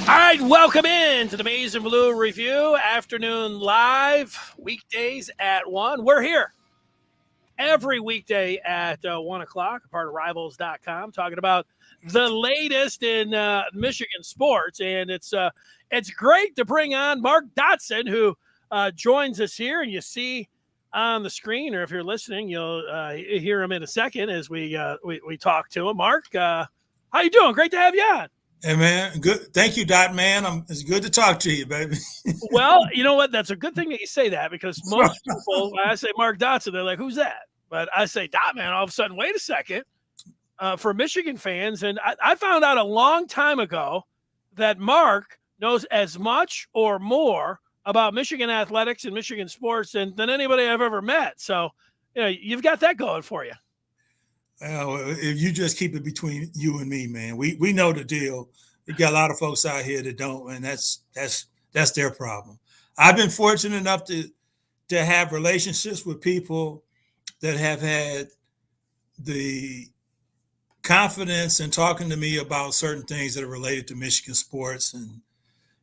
All right, welcome in to the Maize and Blue Review, afternoon live, weekdays at 1. We're here every weekday at 1 o'clock, part of Rivals.com, talking about the latest in Michigan sports. And it's great to bring on Mark Dodson, who joins us here. And you see on the screen, or if you're listening, you'll hear him in a second as we talk to him. Mark, how you doing? Great to have you on. Hey man, good. Thank you, Dot man. It's good to talk to you, baby. Well, you know what? That's a good thing that you say that, because most people, when I say Mark Dodson, they're like, "Who's that?" But I say Dot man. All of a sudden, wait a second. For Michigan fans, and I found out a long time ago that Mark knows as much or more about Michigan athletics and Michigan sports than anybody I've ever met. So, you've got that going for you. If you just keep it between you and me, man, we know the deal. We got a lot of folks out here that don't, and that's their problem. I've been fortunate enough to have relationships with people that have had the confidence in talking to me about certain things that are related to Michigan sports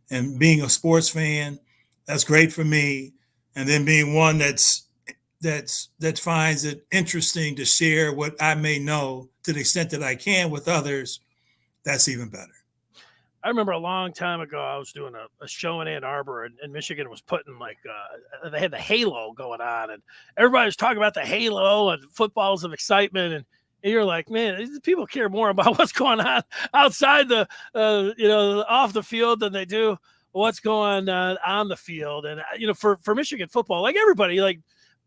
and being a sports fan. That's great for me, and then being one that finds it interesting to share what I may know to the extent that I can with others, that's even better. I remember a long time ago, I was doing a show in Ann Arbor, and Michigan was putting they had the Halo going on, and everybody was talking about the Halo and footballs of excitement. And you're like, man, people care more about what's going on outside the, off the field than they do what's going on the field. And, for Michigan football, like everybody, like,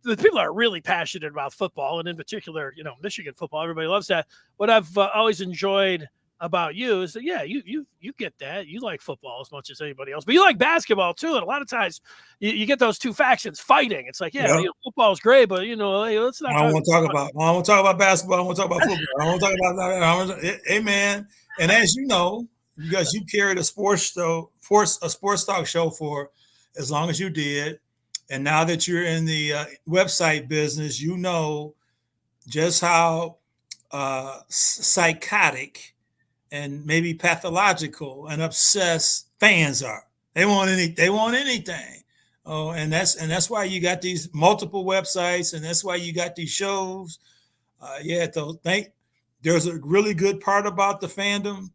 the people are really passionate about football, and in particular, Michigan football. Everybody loves that. What I've always enjoyed about you is that, yeah, you get that. You like football as much as anybody else, but you like basketball too. And a lot of times you get those two factions fighting. It's like, yeah, football is great, but hey, let's not. I want to talk about basketball. I want to talk about football. I want to talk about hey man. And as you know, because you carried a sports talk show for as long as you did. And now that you're in the website business, you know just how psychotic and maybe pathological and obsessed fans are. They want anything. Oh, and that's why you got these multiple websites, and that's why you got these shows. There's a really good part about the fandom.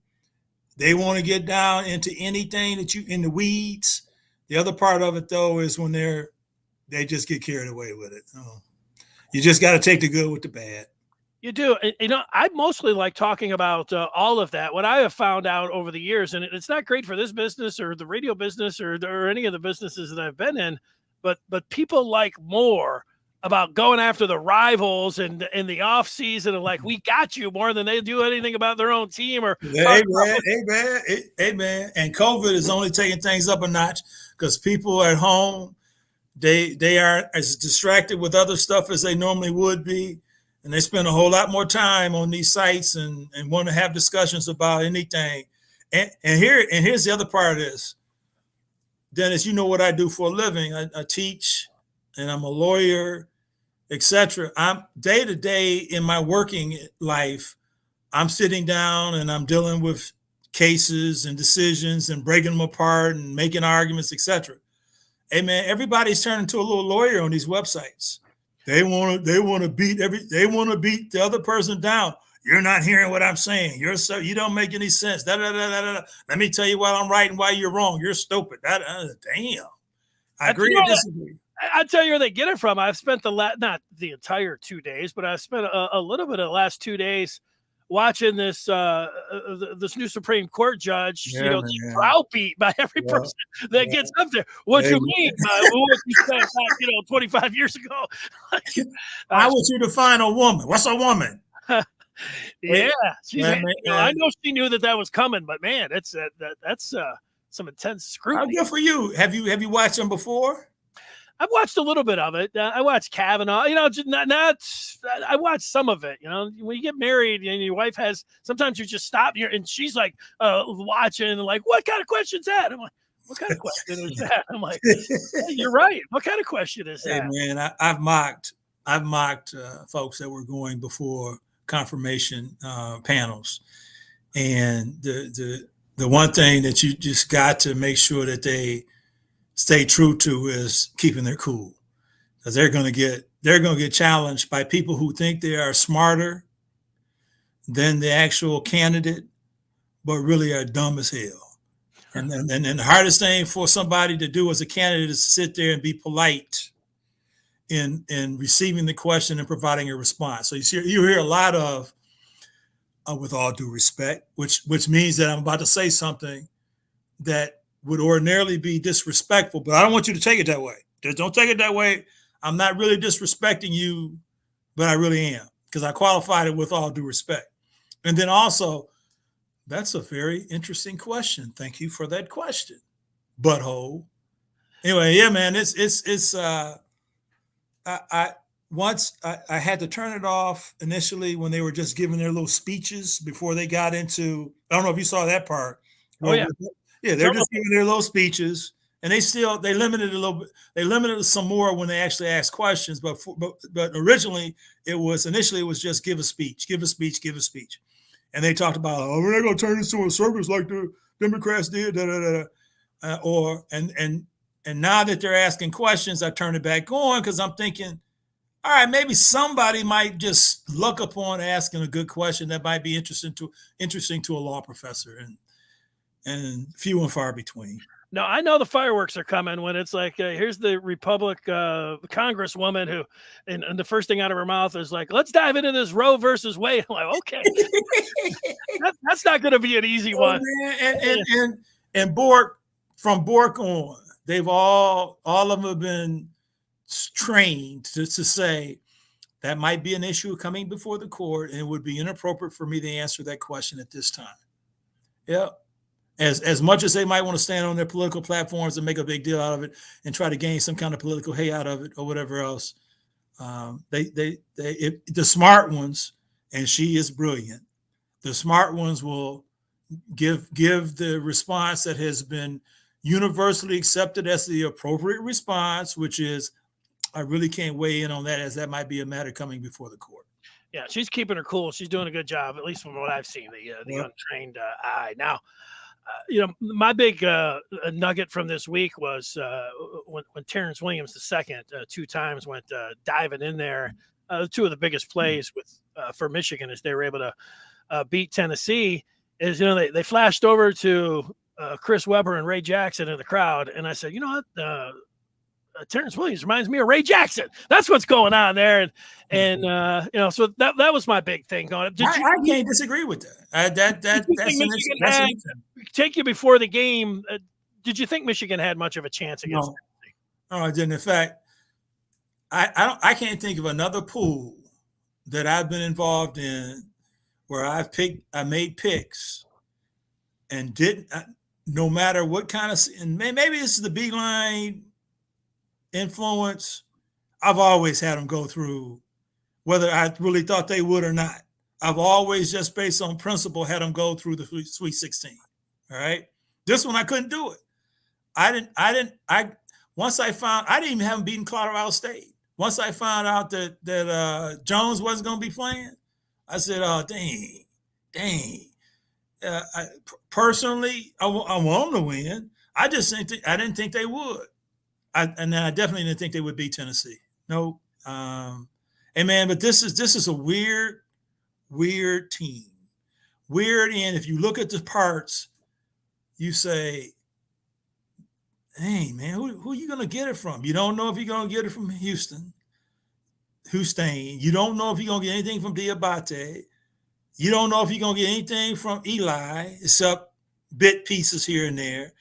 They want to get down into anything that you in the weeds. The other part of it, though, is when they just get carried away with it. You just got to take the good with the bad. You do. I mostly like talking about all of that. What I have found out over the years, and it's not great for this business or the radio business or any of the businesses that I've been in, but people like more about going after the rivals and in the off season, and like, we got you, more than they do anything about their own team. Or hey man. And COVID is only taking things up a notch because people at home, they aren't as distracted with other stuff as they normally would be. And they spend a whole lot more time on these sites and want to have discussions about anything. And here's the other part of this. Dennis, you know what I do for a living. I teach, and I'm a lawyer, etc. I'm day to day in my working life, I'm sitting down and I'm dealing with cases and decisions and breaking them apart and making arguments, etc. Hey man, everybody's turning to a little lawyer on these websites. They want to beat the other person down. You're not hearing what I'm saying. You don't make any sense. Let me tell you why I'm right and why you're wrong. You're stupid. Damn. I agree or disagree. I tell you where they get it from. I've spent not the entire 2 days, but I've spent a little bit of the last 2 days watching this new Supreme Court judge, browbeat by every person that gets up there. What you mean by what you said, 25 years ago? How would you define a woman? What's a woman? Yeah, I know she knew that was coming, but man, that's some intense scrutiny. How good for you? Have you watched them before? I've watched a little bit of it. I watched Kavanaugh. I watched some of it. When you get married and your wife has, sometimes you just stop and she's like watching and like, what kind of question's that? I'm like, what kind of question is that? I'm like, hey, you're right. What kind of question is that? Hey man, I've mocked folks that were going before confirmation panels, and the the one thing that you just got to make sure that they stay true to is keeping their cool, because they're going to get challenged by people who think they are smarter than the actual candidate, but really are dumb as hell. And the hardest thing for somebody to do as a candidate is to sit there and be polite in receiving the question and providing a response. So you hear a lot of with all due respect, which means that I'm about to say something that would ordinarily be disrespectful, but I don't want you to take it that way. Just don't take it that way. I'm not really disrespecting you, but I really am, because I qualified it with all due respect. And then also, that's a very interesting question. Thank you for that question, butthole. Anyway, yeah, man, it's I once I had to turn it off initially when they were just giving their little speeches before they got into. I don't know if you saw that part. Oh yeah, yeah, they're just giving their little speeches, and they limited it a little bit. They limited it some more when they actually asked questions. But originally it was just give a speech, give a speech, give a speech, and they talked about, oh, we're not going to turn this into a circus like the Democrats did, da da da. And now that they're asking questions, I turn it back on because I'm thinking, all right, maybe somebody might just look upon asking a good question that might be interesting to a law professor, and few and far between. No, I know the fireworks are coming when it's like, here's the Congresswoman who, and the first thing out of her mouth is like, let's dive into this Roe versus Wade. I'm like, okay, that's not going to be an easy one. And Bork, from Bork on, they've all of them have been trained to say that might be an issue coming before the court, and it would be inappropriate for me to answer that question at this time. Yeah. As much as they might want to stand on their political platforms and make a big deal out of it and try to gain some kind of political hay out of it or whatever else, the smart ones, and she is brilliant, the smart ones will give the response that has been universally accepted as the appropriate response, which is, I really can't weigh in on that, as that might be a matter coming before the court. Yeah, she's keeping her cool. She's doing a good job, at least from what I've seen. The untrained eye. Now, my big nugget from this week was when Terrence Williams II 2 times went diving in there. Two of the biggest plays for Michigan as they were able to beat Tennessee is, they flashed over to Chris Webber and Ray Jackson in the crowd, and I said, you know what? Terrence Williams reminds me of Ray Jackson. That's what's going on there, and so that was my big thing going. I can't disagree with that. That's take you before the game. Did you think Michigan had much of a chance against Tennessee? No, I didn't. In fact, I can't think of another pool that I've been involved in where I made picks and didn't, no matter what kind of, and maybe this is the Beeline influence, I've always had them go through, whether I really thought they would or not. I've always, just based on principle, had them go through the Sweet 16. All right. This one I couldn't do it. Once I found, I didn't even have them beaten Colorado State. Once I found out that Jones wasn't going to be playing, I said, oh, dang. Personally, I want them to win. I didn't think they would. And then I definitely didn't think they would beat Tennessee. No. Hey man, but this is a weird team. Weird, and if you look at the parts, you say, hey man, who are you gonna get it from? You don't know if you're gonna get it from Houston. You don't know if you're gonna get anything from Diabate. You don't know if you're gonna get anything from Eli, except bit pieces here and there.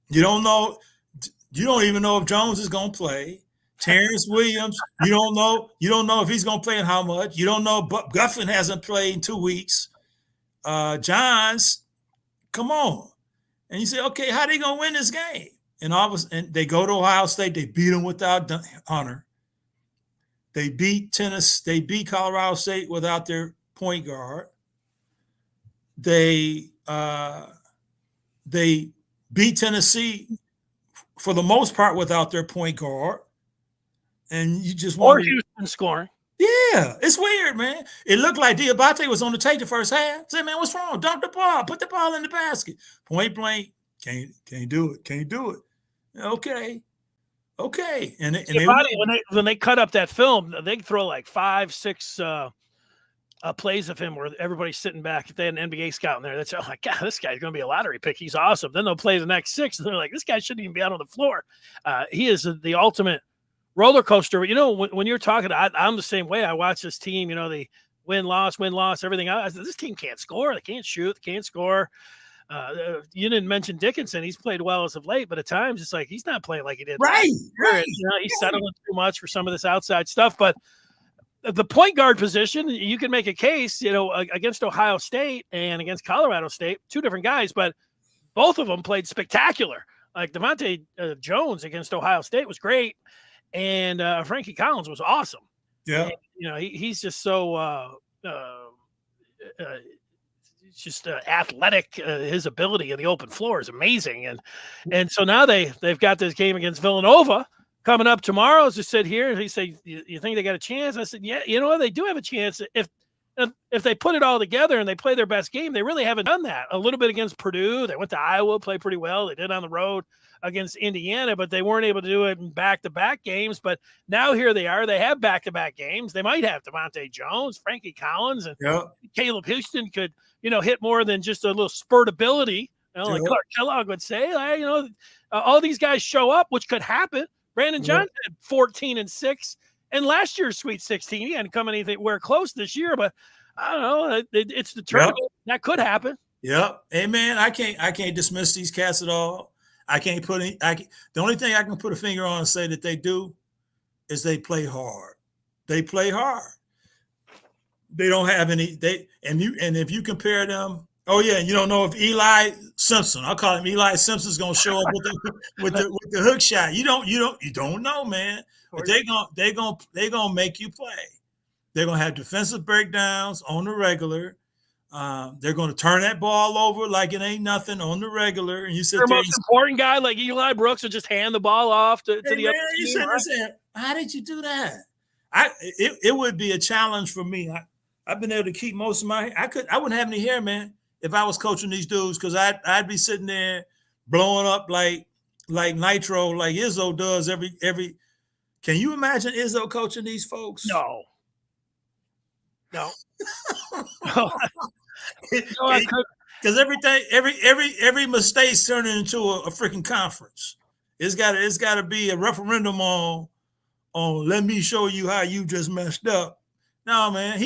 You don't even know if Jones is going to play. Terrence Williams, you don't know if he's going to play and how much. You don't know, but Guffin hasn't played in 2 weeks. Johns, come on. And you say, okay, how are they going to win this game? And they go to Ohio State. They beat them without Hunter. They beat Colorado State without their point guard. They beat Tennessee for the most part without their point guard, and you just want Houston scoring. Yeah, it's weird, man. It looked like Diabate was on the take the first half. Say, man, what's wrong? Dunk the ball. Put the ball in the basket. Point blank. Can't do it. Can't do it. Okay. Okay. And they Body, win. when they cut up that film, they throw like 5, 6 plays of him where everybody's sitting back. If they had an NBA scout in there, that's, oh my God, this guy's going to be a lottery pick. He's awesome. Then they'll play the next 6, and they're like, this guy shouldn't even be out on the floor. He is the ultimate roller coaster. You know, when you're talking, I'm the same way. I watch this team, you know, the win, loss, everything. This team can't score. They can't shoot. They can't score. You didn't mention Dickinson. He's played well as of late, but at times it's like he's not playing like he did. Right. Right. You know, he's settling too much for some of this outside stuff. But the point guard position, you can make a case, you know, against Ohio State and against Colorado State, 2 different guys, but both of them played spectacular. Like Devontae Jones against Ohio State was great, and Frankie Collins was awesome. Yeah. And, you know, he's just so just athletic. His ability in the open floor is amazing, and so now they've got this game against Villanova coming up tomorrow. As I said here, and he said, "You think they got a chance?" I said, "Yeah, you know what? They do have a chance if they put it all together and they play their best game. They really haven't done that. A little bit against Purdue. They went to Iowa, played pretty well. They did on the road against Indiana, but they weren't able to do it in back-to-back games. But now here they are. They have back-to-back games. They might have Devontae Jones, Frankie Collins, and Caleb Houston could, you know, hit more than just a little spurt ability. You know, like Clark Kellogg would say, you know, all these guys show up, which could happen. Brandon Johnson had 14 and 6, and last year's Sweet 16. He hadn't come anywhere close this year, but I don't know. It's the tournament that could happen. Yep. Hey man, I can't dismiss these cats at all. I can't put any. The only thing I can put a finger on and say that they do is they play hard. They play hard. They don't have any. And if you compare them. Oh yeah, and you don't know if Eli Simpson, I'll call him Eli Simpson's gonna show up with the hook shot. You don't know, man. But they're gonna make you play. They're gonna have defensive breakdowns on the regular. They're gonna turn that ball over like it ain't nothing on the regular. And you said their most important guy like Eli Brooks will just hand the ball off to the other team. Right? How did you do that? It would be a challenge for me. I've been able to keep most of my. I wouldn't have any hair, man, if I was coaching these dudes, because I'd be sitting there blowing up like nitro, like Izzo does every. Can you imagine Izzo coaching these folks? No. Because every mistake's turning into a freaking conference. It's got to be a referendum on let me show you how you just messed up. No, man,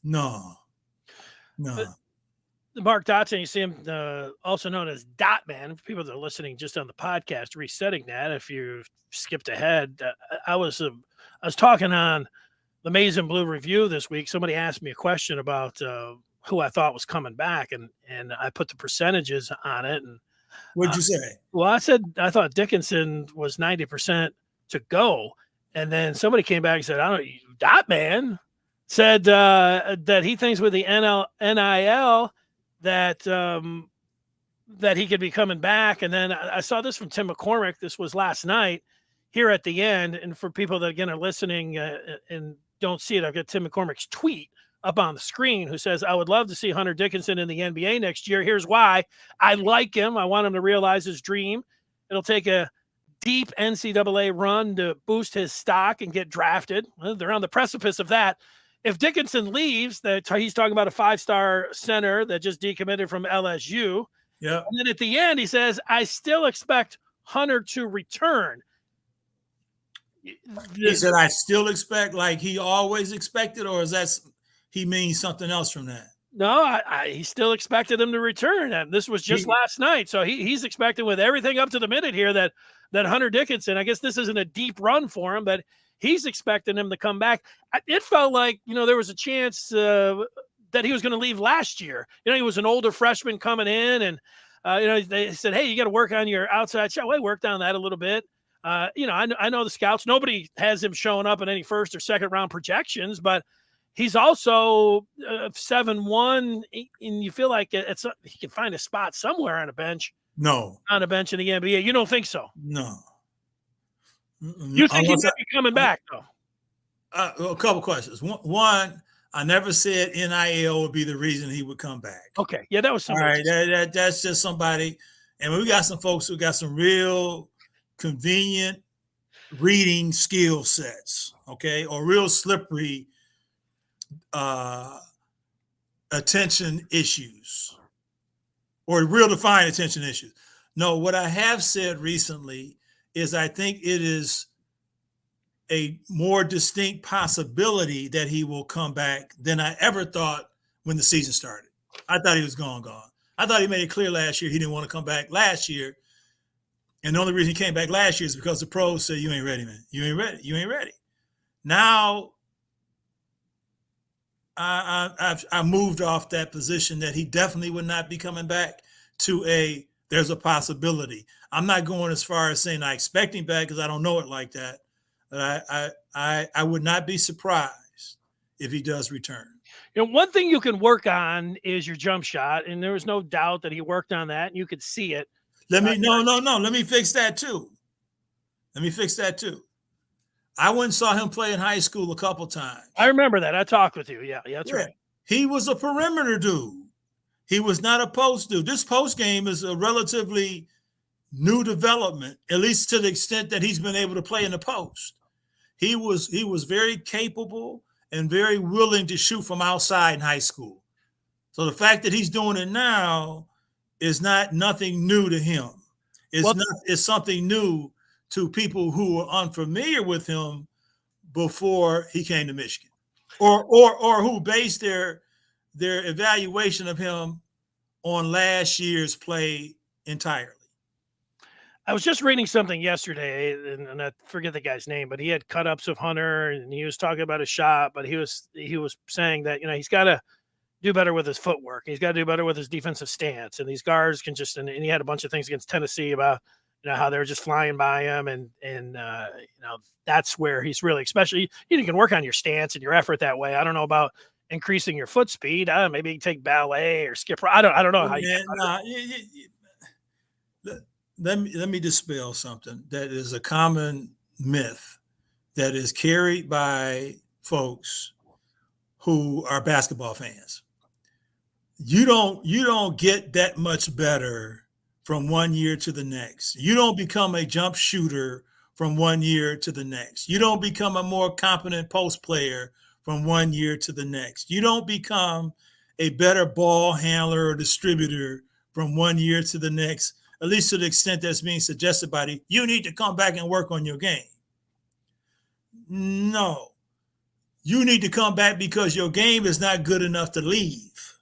no. Mark Dodson, you see him also known as Dot Man. For people that are listening just on the podcast, resetting that. If you skipped ahead, I was talking on the Maize and Blue review this week. Somebody asked me a question about who I thought was coming back, and I put the percentages on it. And what'd you say? Well, I said I thought Dickinson was 90% to go, and then somebody came back and said, "I don't." Dot Man said that he thinks with the NIL that he could be coming back. And then I saw this from Tim McCormick. This was last night here at the end. And for people that, again, are listening and don't see it, I've got Tim McCormick's tweet up on the screen who says, "I would love to see Hunter Dickinson in the NBA next year. Here's why. I like him. I want him to realize his dream. It'll take a deep NCAA run to boost his stock and get drafted." Well, they're on the precipice of that. If Dickinson leaves, he's talking about a 5-star center that just decommitted from LSU. Yeah. And then at the end, he says, "I still expect Hunter to return." He said, "I still expect," like he always expected, or is that he means something else from that? No, he still expected him to return. And this was just last night. So he's expecting with everything up to the minute here that Hunter Dickinson, I guess this isn't a deep run for him, but he's expecting him to come back. It felt like, there was a chance that he was going to leave last year. He was an older freshman coming in, and, they said, "Hey, you got to work on your outside shot." Well, he worked on that a little bit. I know the scouts, nobody has him showing up in any first or second round projections, but he's also 7'1", and you feel like he can find a spot somewhere on a bench. No. On a bench in the NBA. You don't think so? No. You think he might be coming back, though? A couple questions. One, I never said NIL would be the reason he would come back. Okay, yeah, that was All somebody. right, that's just somebody, and we got some folks who got some real convenient reading skill sets, okay, or real slippery uh, attention issues, or real defined attention issues. No, what I have said recently is I think it is a more distinct possibility that he will come back than I ever thought when the season started. I thought he was gone. I thought he made it clear last year he didn't want to come back last year. And the only reason he came back last year is because the pros said, you ain't ready, man. You ain't ready. You ain't ready. Now, I moved off that position that he definitely would not be coming back to there's a possibility. I'm not going as far as saying I expect him back because I don't know it like that. But I would not be surprised if he does return. You know, one thing you can work on is your jump shot, and there was no doubt that he worked on that, and you could see it. Let me fix that too. I went and saw him play in high school a couple times. I remember that. I talked with you. Yeah, that's right. He was a perimeter dude. He was not a post dude. This post game is a relatively new development, at least to the extent that he's been able to play in the post. He was very capable and very willing to shoot from outside in high school. So the fact that he's doing it now is nothing new to him. It's something new to people who were unfamiliar with him before he came to Michigan, or who based their evaluation of him on last year's play entirely. I was just reading something yesterday, and I forget the guy's name, but he had cut-ups of Hunter, and he was talking about his shot, but he was saying that, he's got to do better with his footwork. He's got to do better with his defensive stance, and these guards can just, and he had a bunch of things against Tennessee about, how they're just flying by him, and that's where he's really, especially, you can work on your stance and your effort that way. I don't know about increasing your foot speed. Maybe you can take ballet or skip. I don't know how Let me dispel something that is a common myth that is carried by folks who are basketball fans. You don't get that much better from one year to the next. You don't become a jump shooter from one year to the next. You don't become a more competent post player from one year to the next. You don't become a better ball handler or distributor from one year to the next, at least to the extent that's being suggested by you need to come back and work on your game. No. You need to come back because your game is not good enough to leave.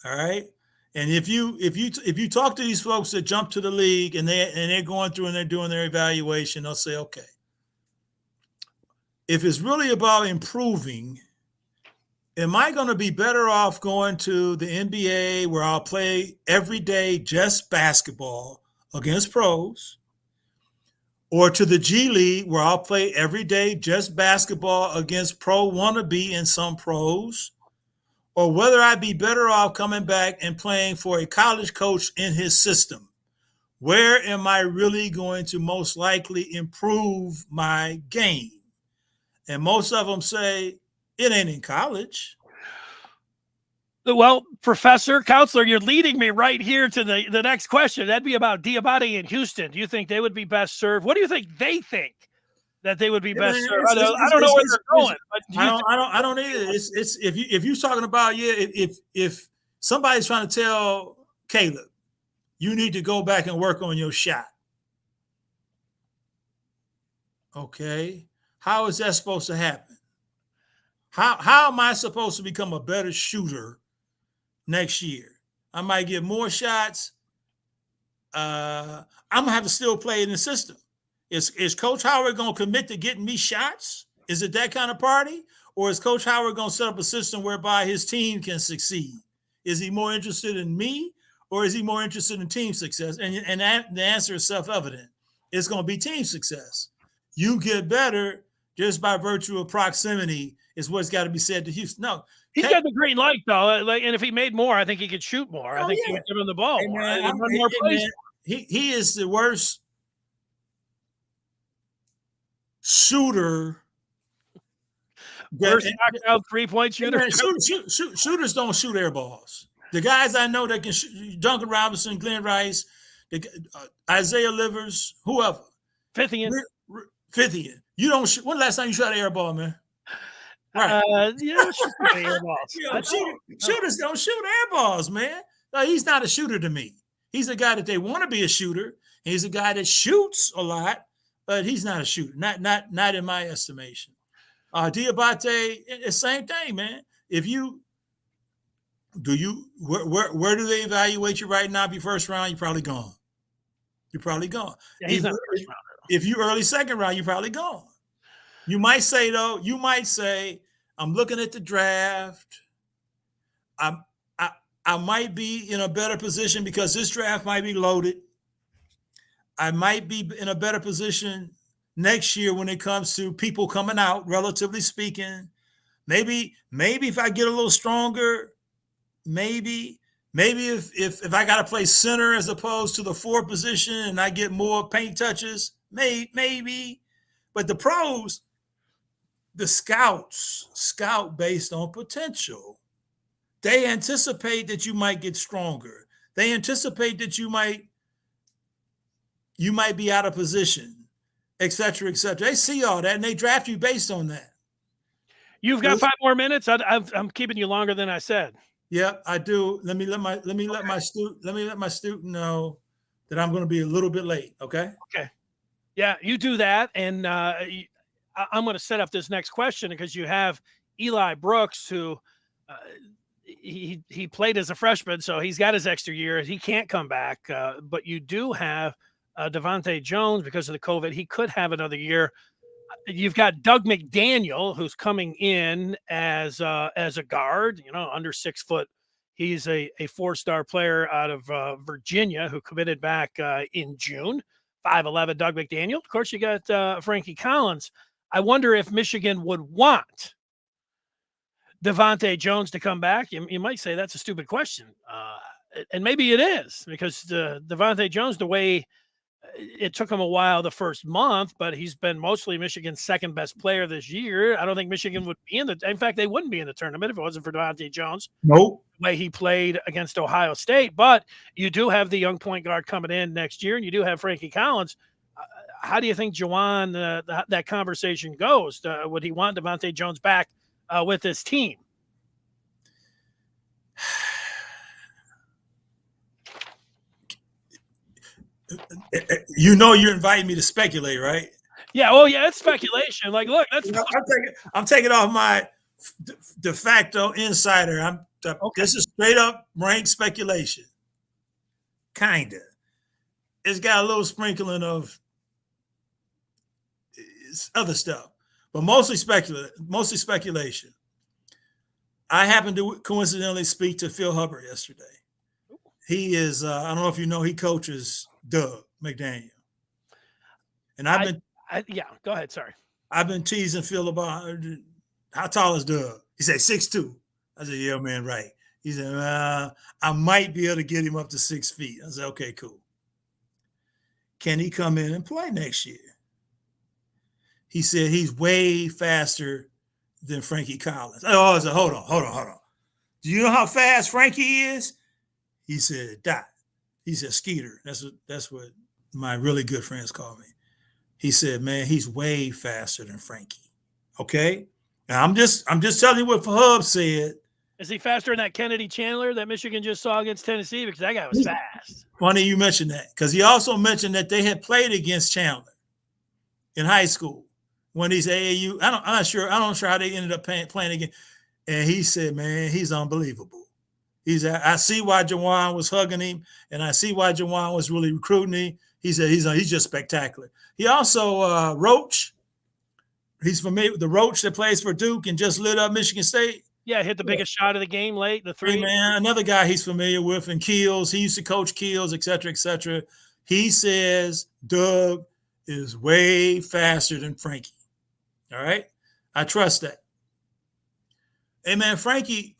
All right? And if you talk to these folks that jump to the league and they're going through and they're doing their evaluation, they'll say, okay, if it's really about improving, am I going to be better off going to the NBA where I'll play every day just basketball against pros, or to the G League where I'll play every day just basketball against pro wannabe and some pros, or whether I'd be better off coming back and playing for a college coach in his system? Where am I really going to most likely improve my game? And most of them say, it ain't in college. Well, Professor, Counselor, you're leading me right here to the next question. That'd be about Diabate in Houston. Do you think they would be best served? What do you think they think that they would be best served? I don't know where they're going. I don't either. It's if you're talking about if somebody's trying to tell Caleb, you need to go back and work on your shot. Okay, how is that supposed to happen? How am I supposed to become a better shooter next year? I might get more shots. I'm gonna have to still play in the system. Is Coach Howard gonna commit to getting me shots? Is it that kind of party? Or is Coach Howard gonna set up a system whereby his team can succeed? Is he more interested in me, or is he more interested in team success? And the answer is self-evident. It's gonna be team success. You get better just by virtue of proximity is what's got to be said to Houston. No, he's got the green light though. And if he made more, I think he could shoot more. I think he would give him the ball more. He is the worst shooter Worst knockdown 3-point shooter. Man, shooters don't shoot air balls. The guys I know that can shoot, Duncan Robinson, Glenn Rice, Isaiah Livers, whoever. Fithian. Fithian. You don't shoot. When the last time you shot an air ball, man? Right. Air balls. Shooters don't shoot air balls, man. No, he's not a shooter to me. He's a guy that they want to be a shooter. He's a guy that shoots a lot, but he's not a shooter. Not in my estimation. Diabate, same thing, man. Where do they evaluate you right now? If you first round, you're probably gone. Yeah, he's not first rounder. If you early second round, you're probably gone. You might say, I'm looking at the draft. I might be in a better position because this draft might be loaded. I might be in a better position next year when it comes to people coming out, relatively speaking. Maybe if I get a little stronger, maybe if I got to play center as opposed to the 4 position and I get more paint touches, maybe. But the pros, the scouts scout based on potential. They anticipate that you might get stronger. They anticipate that you might be out of position, et cetera, et cetera. They see all that and they draft you based on that. You've got 5 more minutes. I'm keeping you longer than I said. Yep, I do. Let me let my student know that I'm going to be a little bit late. Okay. Okay. Yeah, you do that, and I'm going to set up this next question because you have Eli Brooks, who he played as a freshman, so he's got his extra year. He can't come back, but you do have Devontae Jones because of the COVID. He could have another year. You've got Doug McDaniel, who's coming in as a guard, under 6 foot. He's a 4-star player out of Virginia who committed back in June. 5'11", Doug McDaniel. Of course, you got Frankie Collins. I wonder if Michigan would want Devontae Jones to come back. You might say that's a stupid question. And maybe it is because Devontae Jones, the way it took him a while the first month, but he's been mostly Michigan's second best player this year. I don't think Michigan would be in fact, they wouldn't be in the tournament if it wasn't for Devontae Jones. Nope. The way he played against Ohio State. But you do have the young point guard coming in next year, and you do have Frankie Collins. How do you think Juwan, that conversation goes? Would he want Devontae Jones back with his team? You're inviting me to speculate, right? Yeah. Oh, yeah. It's speculation. Like, look, that's. I'm taking off my de facto insider. This is straight up ranked speculation. Kinda. It's got a little sprinkling of other stuff, but mostly speculation. I happened to coincidentally speak to Phil Hubbard yesterday. He is, I don't know if you know, he coaches Doug McDaniel. And go ahead. Sorry. I've been teasing Phil about how tall is Doug? He said 6'2". I said, yeah, man, right. He said, I might be able to get him up to 6 feet. I said, okay, cool. Can he come in and play next year? He said he's way faster than Frankie Collins. Oh, I said, hold on. Do you know how fast Frankie is? He said, Dot. He said, Skeeter. That's what my really good friends call me. He said, man, he's way faster than Frankie. Okay? Now I'm just telling you what Hub said. Is he faster than that Kennedy Chandler that Michigan just saw against Tennessee? Because that guy was fast. Funny you mentioned that, because he also mentioned that they had played against Chandler in high school when he's AAU. I'm not sure how they ended up playing again. And he said, man, he's unbelievable. I see why Juwan was hugging him, and I see why Juwan was really recruiting him. He said he's just spectacular. He also Roach. He's familiar with the Roach that plays for Duke and just lit up Michigan State. Yeah, hit the biggest shot of the game late, the 3. Hey, man, another guy he's familiar with, and Keels. He used to coach Keels, et cetera, et cetera. He says Doug is way faster than Frankie. All right? I trust that. Hey, man, Frankie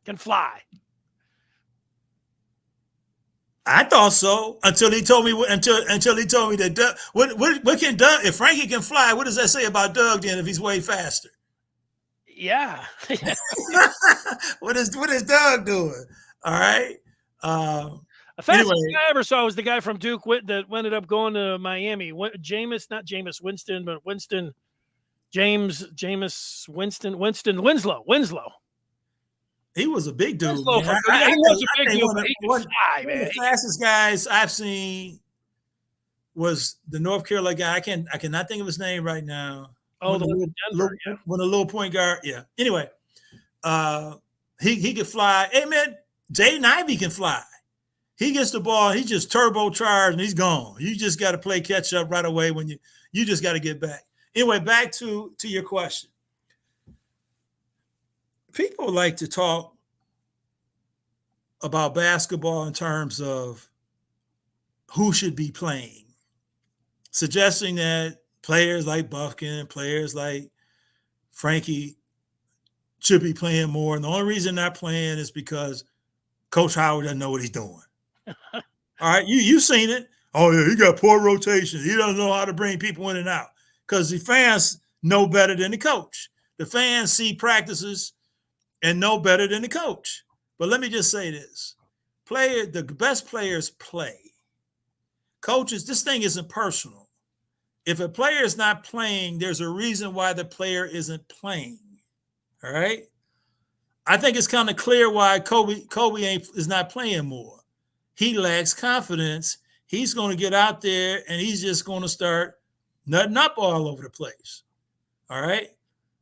can fly. I thought so until he told me that Doug, what can Doug, if Frankie can fly, what does that say about Doug then if he's way faster? Yeah. What is Doug doing? All right. The Anyway, fastest guy I ever saw was the guy from Duke that ended up going to Miami. Not Jameis Winston, but Winston Winslow. he was a big dude, Winslow man. from yeah, he was a I big think dude, but he could fly, one of man. the fastest guys I've seen was the North Carolina guy. I cannot think of his name right now. Oh, the one from Denver, yeah. When a little point guard, yeah. Anyway, he could fly. Hey man, Jaden Ivey can fly. He gets the ball, he just turbocharged and he's gone. You just got to play catch up right away when you just got to get back. Anyway, back to your question. People like to talk about basketball in terms of who should be playing, suggesting that players like Buffkin, players like Frankie should be playing more. And the only reason they're not playing is because Coach Howard doesn't know what he's doing. All right, you've seen it. Oh yeah, he got poor rotation. He doesn't know how to bring people in and out because the fans know better than the coach. The fans see practices and know better than the coach. But let me just say this: the best players play. Coaches, this thing isn't personal. If a player is not playing, there's a reason why the player isn't playing. All right. I think it's kind of clear why Kobe is not playing more. He lacks confidence. He's going to get out there and he's just going to start nutting up all over the place. All right.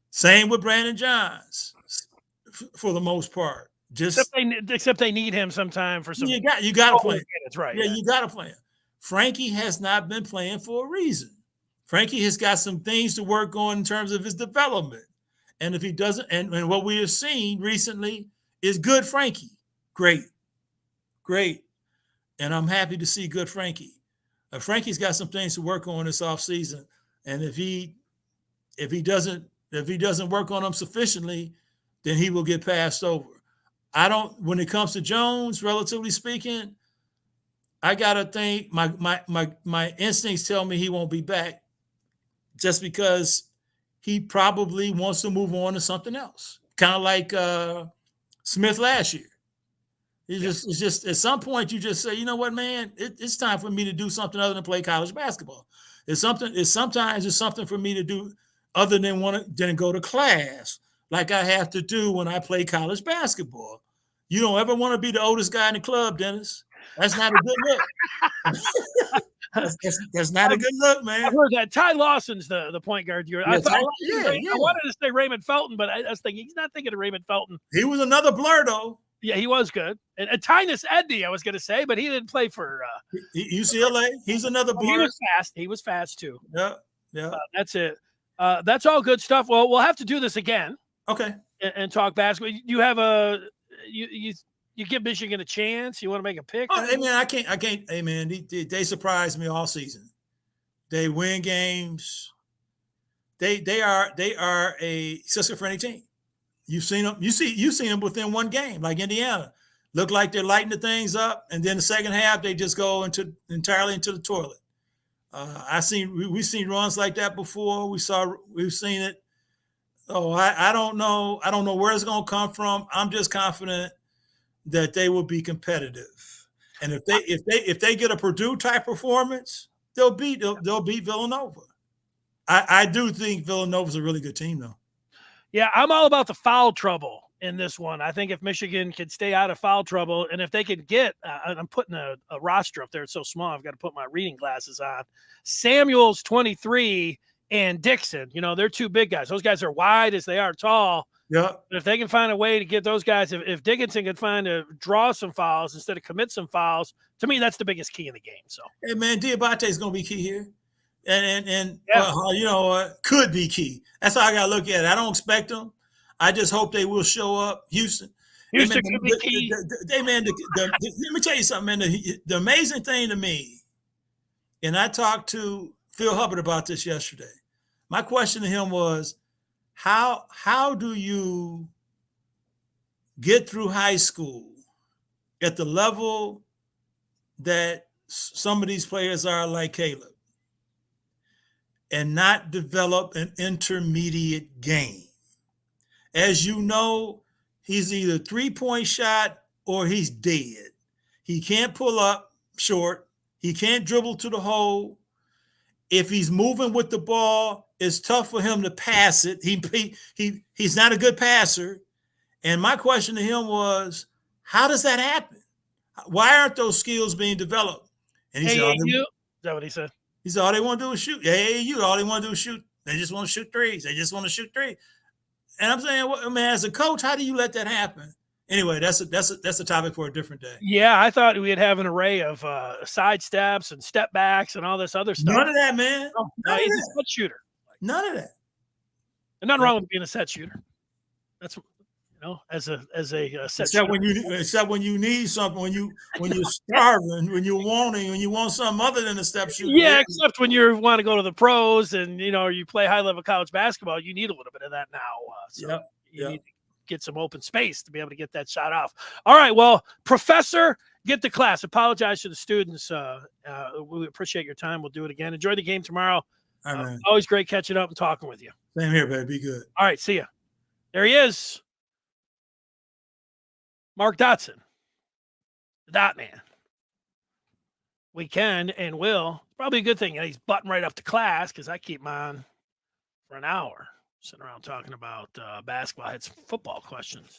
Same with Brandon Johns for the most part. Except they need him sometime for some. You got to play. That's right. Yeah, you got to play him. Frankie has not been playing for a reason. Frankie has got some things to work on in terms of his development. And if he doesn't, and what we have seen recently is good Frankie. Great. And I'm happy to see good Frankie. Frankie's got some things to work on this offseason. And if he doesn't work on them sufficiently, then he will get passed over. When it comes to Jones, relatively speaking, I gotta think my instincts tell me he won't be back just because he probably wants to move on to something else. Kind of like Smith last year. It's just at some point you just say, you know what, man, it's time for me to do something other than play college basketball. Sometimes it's something for me to do other than go to class like I have to do when I play college basketball. You don't ever want to be the oldest guy in the club, Dennis. That's not a good look. That's not a good look, man. I've heard that. Ty Lawson's the point guard. I wanted to say Raymond Felton, but I was thinking he's not thinking of Raymond Felton. He was another blur, though. Yeah, he was good. And Tynus Edney, I was going to say, but he didn't play for UCLA. He's another blur. He was fast too. Yeah. That's it. That's all good stuff. Well, we'll have to do this again. Okay. And talk basketball. You have you give Michigan a chance. You want to make a pick? Oh, hey man, I can't. Hey man, they surprised me all season. They win games. They are a schizophrenic team. You've seen them. You've seen them within one game, like Indiana. Look like they're lighting the things up, and then the second half they just go entirely into the toilet. We've seen runs like that before. We've seen it. Oh, I don't know. I don't know where it's going to come from. I'm just confident that they will be competitive, and if they get a Purdue type performance, they'll beat Villanova. I do think Villanova's a really good team, though. Yeah, I'm all about the foul trouble in this one. I think if Michigan could stay out of foul trouble, and if they could get, I'm putting a roster up there. It's so small. I've got to put my reading glasses on. Samuel's 23 and Dickinson. They're two big guys. Those guys are wide as they are tall. Yeah. But if they can find a way to get those guys, if Dickinson can find to draw some fouls instead of commit some fouls, to me, that's the biggest key in the game. So, hey man, Diabate is going to be key here. And could be key. That's how I got to look at it. I don't expect them. I just hope they will show up. Houston could be key. Let me tell you something, man. The amazing thing to me, and I talked to Phil Hubbard about this yesterday. My question to him was, how do you get through high school at the level that some of these players are like Caleb and not develop an intermediate game. As you know, he's either 3-point shot or he's dead. He can't pull up short. He can't dribble to the hole. If he's moving with the ball, it's tough for him to pass it. He's not a good passer. And my question to him was, how does that happen? Why aren't those skills being developed? And he said, is that what he said? He said, all they want to do is shoot. AAU, all they want to do is shoot. They just want to shoot threes. They just want to shoot three. And I'm saying, well, man, as a coach, how do you let that happen? Anyway, that's a topic for a different day. Yeah, I thought we'd have an array of side steps and step backs and all this other stuff. None of that, man. No, he's a set shooter. None of that. And nothing wrong with being a set shooter. That's as a set except shooter. when you need something, when you're starving, when you want something other than a step shooter. Yeah, except when you want to go to the pros and you play high level college basketball, you need a little bit of that now. You need to get some open space to be able to get that shot off. All right, well, Professor, get to class. Apologize to the students. We appreciate your time. We'll do it again. Enjoy the game tomorrow. All right, always great catching up and talking with you. Same here, baby. Be good. All right, see ya. There he is. Mark Dodson, the Dot Man. We can and will. Probably a good thing. He's butting right up to class because I keep him on for an hour, sitting around talking about basketball. I had some football questions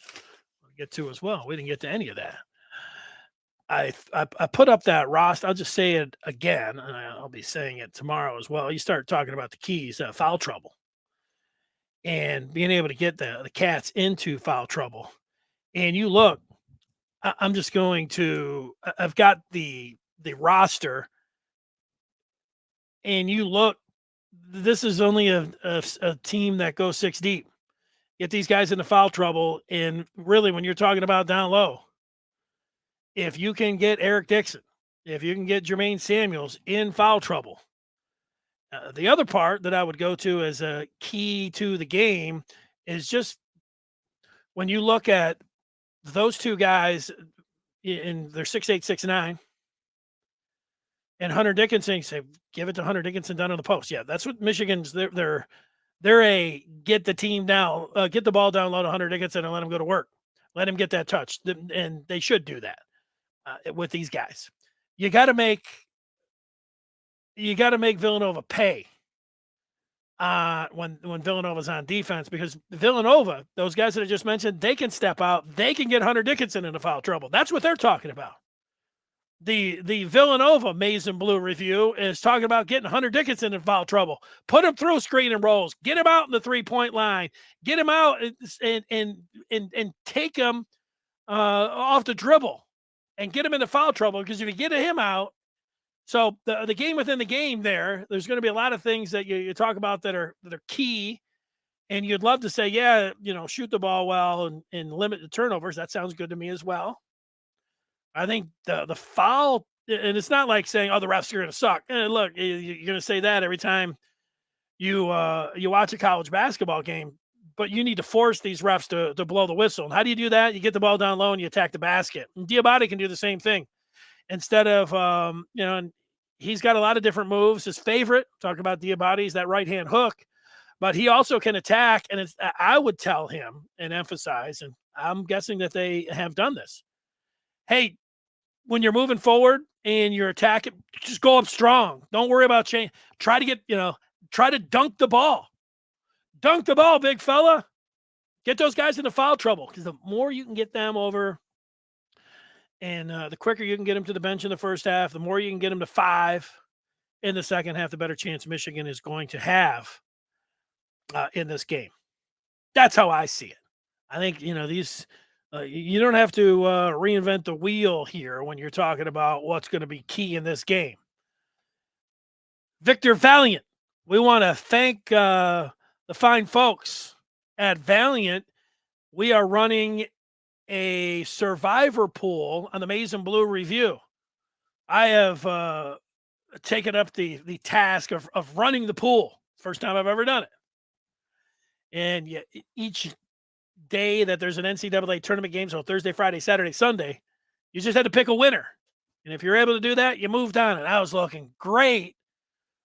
I'll get to as well. We didn't get to any of that. I put up that roster. I'll just say it again, and I'll be saying it tomorrow as well. You start talking about the keys, foul trouble, and being able to get the Cats into foul trouble. And you look, I'm just going to, I've got the roster, and you look, this is only a team that goes 6 deep. Get these guys into foul trouble, and really when you're talking about down low, if you can get Eric Dickinson, if you can get Jermaine Samuels in foul trouble, the other part that I would go to as a key to the game is just when you look at those two guys in their 6'8", 6'9", and Hunter Dickinson, say, give it to Hunter Dickinson down on the post. Yeah, that's what Michigan's. They're a get the team down, get the ball down low to Hunter Dickinson and let him go to work. Let him get that touch, and they should do that with these guys. You got to make Villanova pay when Villanova's on defense, because Villanova, those guys that I just mentioned, they can step out. They can get Hunter Dickinson into foul trouble. That's what they're talking about. The Villanova Maize and Blue review is talking about getting Hunter Dickinson in foul trouble. Put him through screen and rolls. Get him out in the 3-point line. Get him out and take him off the dribble and get him into foul trouble, because if you get him out, so the game within the game there's going to be a lot of things that you talk about that are key, and you'd love to say, shoot the ball well and limit the turnovers. That sounds good to me as well. I think the foul, and it's not like saying, the refs are going to suck. Look, you're going to say that every time you watch a college basketball game, but you need to force these refs to blow the whistle. And how do you do that? You get the ball down low and you attack the basket. And Diabate can do the same thing. Instead of, and he's got a lot of different moves. His favorite, talk about Diabate, is that right-hand hook, but he also can attack. And I would tell him and emphasize, and I'm guessing that they have done this. Hey, when you're moving forward and you're attacking, just go up strong. Don't worry about change. Try to dunk the ball. Dunk the ball, big fella. Get those guys into foul trouble, because the more you can get them over, and the quicker you can get them to the bench in the first half, the more you can get them to 5 in the second half, the better chance Michigan is going to have in this game. That's how I see it. I think, these you don't have to reinvent the wheel here when you're talking about what's going to be key in this game. Victor Valiant, we want to thank the fine folks at Valiant. We are running a survivor pool on the Maize and Blue review. I have taken up the task of running the pool. First time I've ever done it. And each day that there's an NCAA tournament game, so Thursday, Friday, Saturday, Sunday, you just had to pick a winner. And if you're able to do that, you moved on. And I was looking great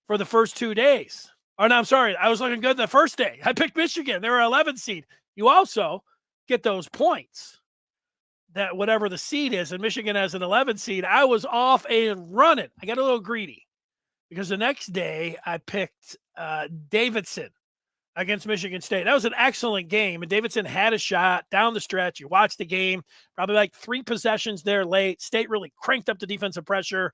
for the first 2 days. Oh, no, I'm sorry. I was looking good the first day. I picked Michigan. They were 11 seed. You also get those points that whatever the seed is, and Michigan has an 11 seed. I was off and running. I got a little greedy because the next day I picked Davidson against Michigan State. That was an excellent game, and Davidson had a shot down the stretch. You watched the game, probably like 3 possessions there late. State really cranked up the defensive pressure,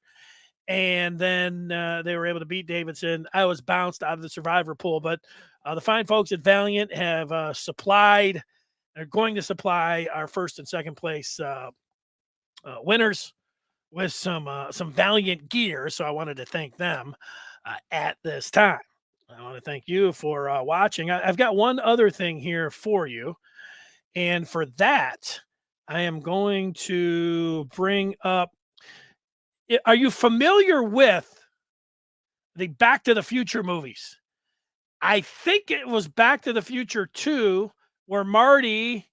and then they were able to beat Davidson. I was bounced out of the survivor pool, but the fine folks at Valiant have supplied, they're going to supply our first and second place winners with some Valiant gear. So I wanted to thank them at this time. I want to thank you for watching. I've got one other thing here for you. And for that, I am going to bring up, are you familiar with the Back to the Future movies? I think it was Back to the Future 2, where Marty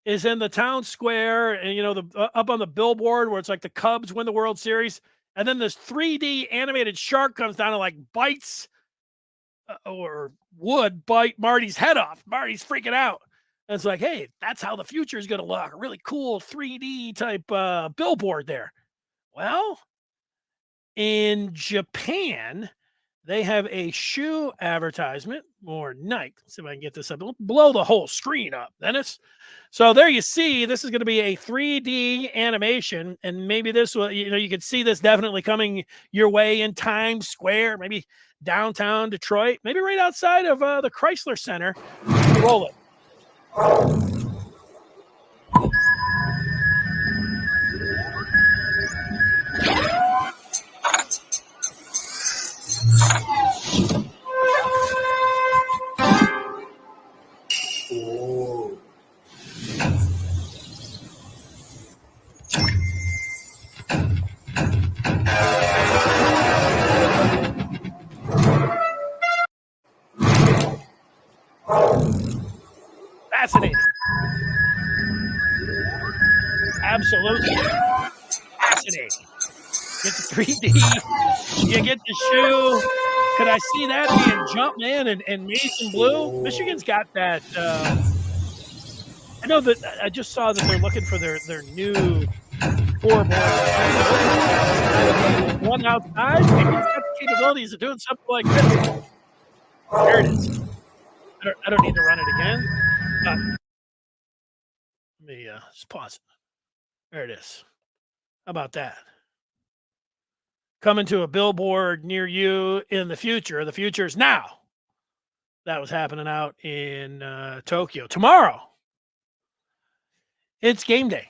is in the town square and, you know, the up on the billboard where it's like the Cubs win the World Series. And then this 3D animated shark comes down and like bites or would bite Marty's head off. Marty's freaking out. And it's like, hey, that's how the future is going to look. A really cool 3D type billboard there. Well, in Japan, they have a shoe advertisement or Nike. Let's see if I can get this up. Don't blow the whole screen up, Dennis. So there you see, this is going to be a 3D animation, and maybe this will, you know, you could see this definitely coming your way in Times Square, maybe downtown Detroit, maybe right outside of the Chrysler Center. Roll it. Fascinating. Absolutely fascinating. Get the 3D, you get the shoe. Could I see that being Jumpman and Mason Blue? Michigan's got that. I know that I just saw that they're looking for their new scoreboard. One outside, maybe it's got the capabilities of doing something like this. There it is. I don't need to run it again. Let me just pause it. There it is. How about that? Coming to a billboard near you in the future. The future is now. That was happening out in Tokyo. Tomorrow, it's game day.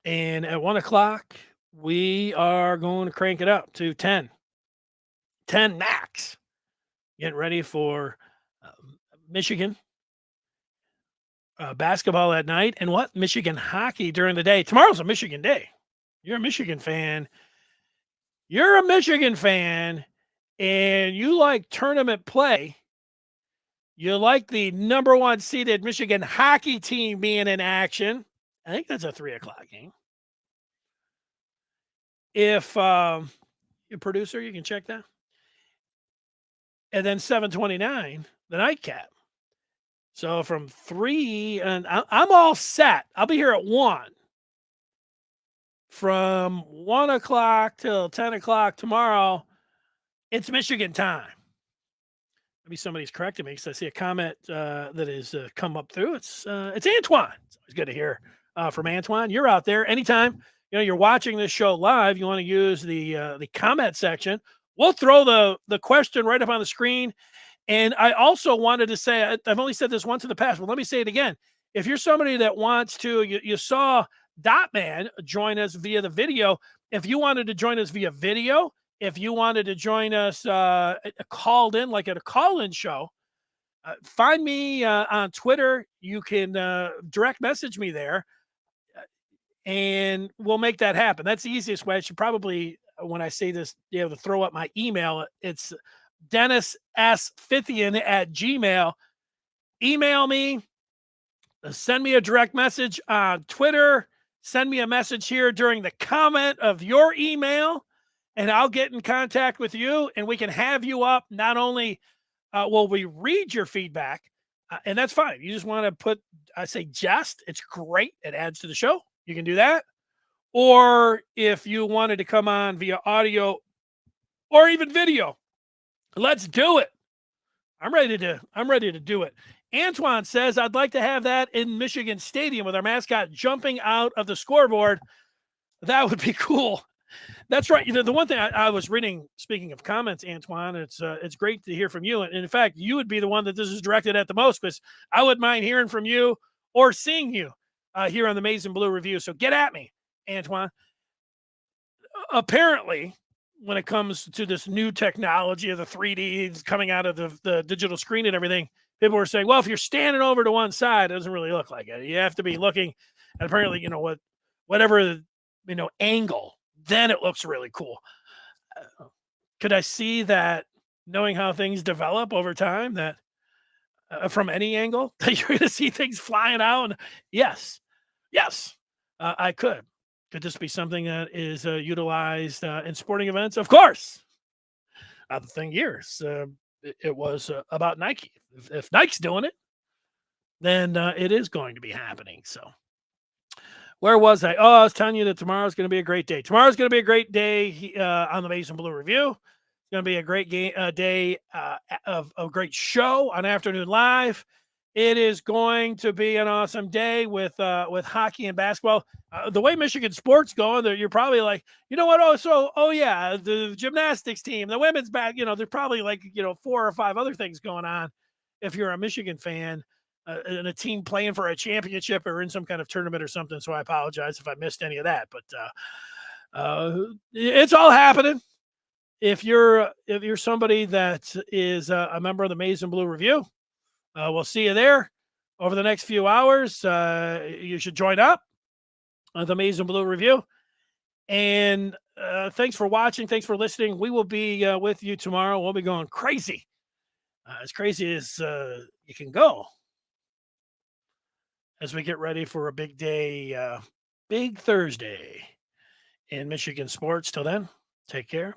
And at 1 o'clock, we are going to crank it up to 10. 10 max. Getting ready for Michigan basketball at night. And what? Michigan hockey during the day. Tomorrow's a Michigan day. You're a Michigan fan. And you like tournament play. You like the number 1 seeded Michigan hockey team being in action. I think that's a 3 o'clock game. If your producer, you can check that. And then 7:29, the nightcap. So from 3, and I'm all set. I'll be here at 1. From 1 o'clock till 10 o'clock tomorrow, it's Michigan time. Maybe somebody's correcting me because I see a comment that has come up through. It's Antoine. It's always good to hear from Antoine. You're out there anytime. You know, you're watching this show live. You want to use the comment section. We'll throw the question right up on the screen. And I also wanted to say, I've only said this once in the past, but let me say it again. If you're somebody that wants to, you saw Dotman join us via the video. If you wanted to join us via video, if you wanted to join us called in, like at a call-in show, find me on Twitter. You can direct message me there, and we'll make that happen. That's the easiest way. I should probably, when I say this, be able to throw up my email. It's Dennis S. Fithian at Gmail. Email me, send me a direct message on Twitter. send me a message here during the comment of your email, and I'll get in contact with you, and we can have you up. Not only will we read your feedback, and that's fine. You just want to put, I say jest. It's great. It adds to the show. You can do that. Or if you wanted to come on via audio or even video, let's do it. I'm ready to do it. Antoine says, I'd like to have that in Michigan Stadium with our mascot jumping out of the scoreboard. That would be cool. That's right. The one thing I was reading, speaking of comments, Antoine, it's great to hear from you. And in fact, you would be the one that this is directed at the most, because I wouldn't mind hearing from you or seeing you here on the Maize and Blue Review. So get at me, Antoine. Apparently, when it comes to this new technology of the 3D coming out of the digital screen and everything, people were saying, well, if you're standing over to one side, it doesn't really look like it. You have to be looking at, apparently, whatever, angle, then it looks really cool. Could I see that, knowing how things develop over time, that from any angle, that you're going to see things flying out? Yes, I could. Could this be something that is utilized in sporting events? Of course. The thing here is, it was about Nike. If Nike's doing it, then it is going to be happening. So where was I? Oh, I was telling you that tomorrow's going to be a great day. Tomorrow's going to be a great day on the Maize and Blue Review. It's going to be a great day of a great show on Afternoon Live. It is going to be an awesome day with hockey and basketball. The way Michigan sports going, you're probably like, you know what? Oh yeah, the gymnastics team, the women's back. There's probably like 4 or 5 other things going on if you're a Michigan fan and a team playing for a championship or in some kind of tournament or something. So I apologize if I missed any of that, but it's all happening. If you're somebody that is a member of the Maize and Blue Review, we'll see you there over the next few hours. You should join up the Maize and Blue Review. And thanks for watching. Thanks for listening. We will be with you tomorrow. We'll be going crazy. As crazy as you can go, as we get ready for a big day, big Thursday in Michigan sports. Till then, take care.